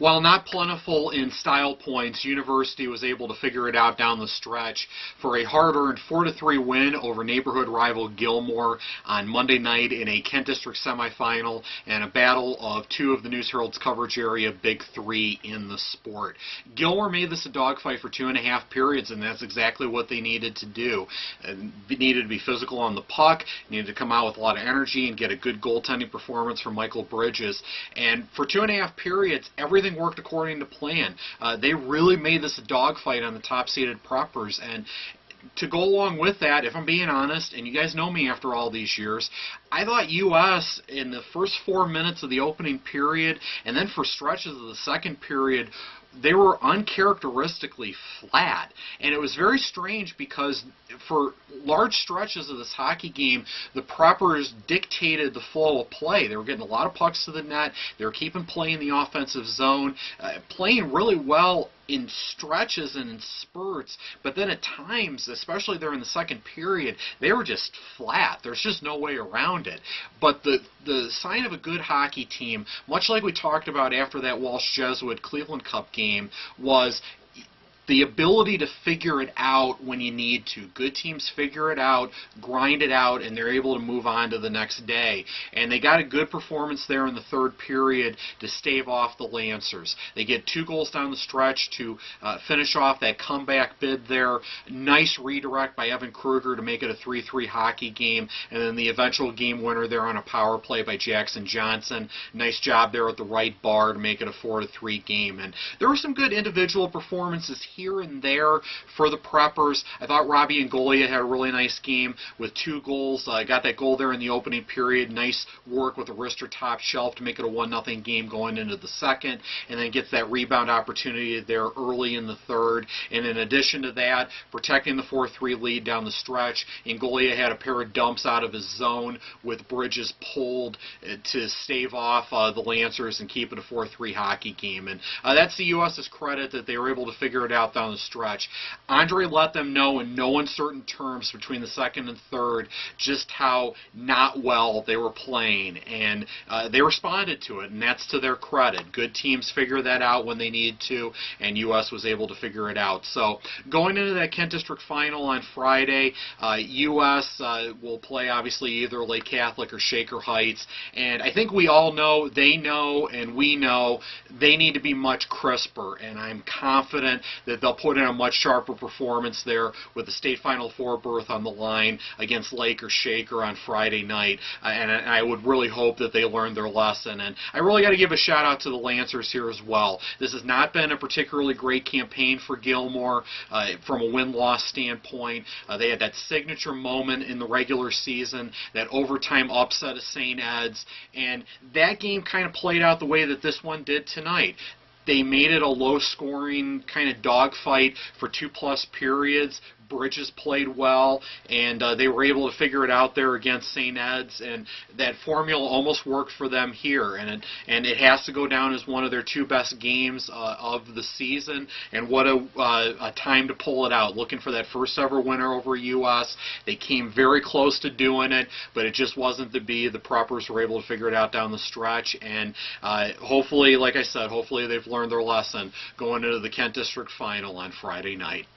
While not plentiful in style points, University was able to figure it out down the stretch for a hard-earned 4-3 win over neighborhood rival Gilmore on Monday night in a Kent District semifinal and a battle of two of the News-Herald's coverage area big three in the sport. Gilmore made this a dogfight for 2.5 periods, and that's exactly what they needed to do. They needed to be physical on the puck, needed to come out with a lot of energy and get a good goaltending performance from Michael Bridges. And for 2.5 periods, everything worked according to plan. They really made this a dogfight on the top-seeded Preppers, and to go along with that, if I'm being honest, and you guys know me after all these years, I thought U.S. in the first 4 minutes of the opening period, and then for stretches of the second period, they were uncharacteristically flat. And it was very strange because for large stretches of this hockey game, the Preppers dictated the flow of play. They were getting a lot of pucks to the net. They were keeping play in the offensive zone, playing really well in stretches and in spurts, but then at times, especially there in the second period, they were just flat. There's just no way around it. But the sign of a good hockey team, much like we talked about after that Walsh-Jesuit Cleveland Cup game, was the ability to figure it out when you need to. Good teams figure it out, grind it out, and they're able to move on to the next day. And they got a good performance there in the third period to stave off the Lancers. They get 2 goals down the stretch to finish off that comeback bid there. Nice redirect by Evan Kruger to make it a 3-3 hockey game. And then the eventual game winner there on a power play by Jackson Johnson. Nice job there at the right bar to make it a 4-3 game. And there were some good individual performances here and there for the Preppers. I thought Robbie Angolia had a really nice game with 2 goals. Got that goal there in the opening period. Nice work with the wrister top shelf to make it a 1-0 game going into the second, and then gets that rebound opportunity there early in the third. And in addition to that, protecting the 4-3 lead down the stretch, Angolia had a pair of dumps out of his zone with Bridges pulled to stave off the Lancers and keep it a 4-3 hockey game. And that's the U.S.'s credit that they were able to figure it out down the stretch. Andre let them know in no uncertain terms between the second and third just how not well they were playing, and they responded to it, and that's to their credit. Good teams figure that out when they need to, and U.S. was able to figure it out. So going into that Kent District final on Friday, U.S. will play obviously either Lake Catholic or Shaker Heights, and I think we all know, they know, and we know they need to be much crisper, and I'm confident that they'll put in a much sharper performance there with the state Final Four berth on the line against Lake or Shaker on Friday night. And I would really hope that they learned their lesson. And I really got to give a shout out to the Lancers here as well. This has not been a particularly great campaign for Gilmore from a win-loss standpoint. They had that signature moment in the regular season, that overtime upset of St. Ed's, and that game kind of played out the way that this one did tonight. They made it a low-scoring kind of dogfight for 2+ periods. Bridges played well, and they were able to figure it out there against St. Ed's, and that formula almost worked for them here. And it has to go down as one of their 2 best games of the season, and what a time to pull it out. Looking for that first ever winner over U.S. They came very close to doing it, but it just wasn't to be. The Preppers were able to figure it out down the stretch, and hopefully, like I said, hopefully they've learned their lesson going into the Kent District final on Friday night.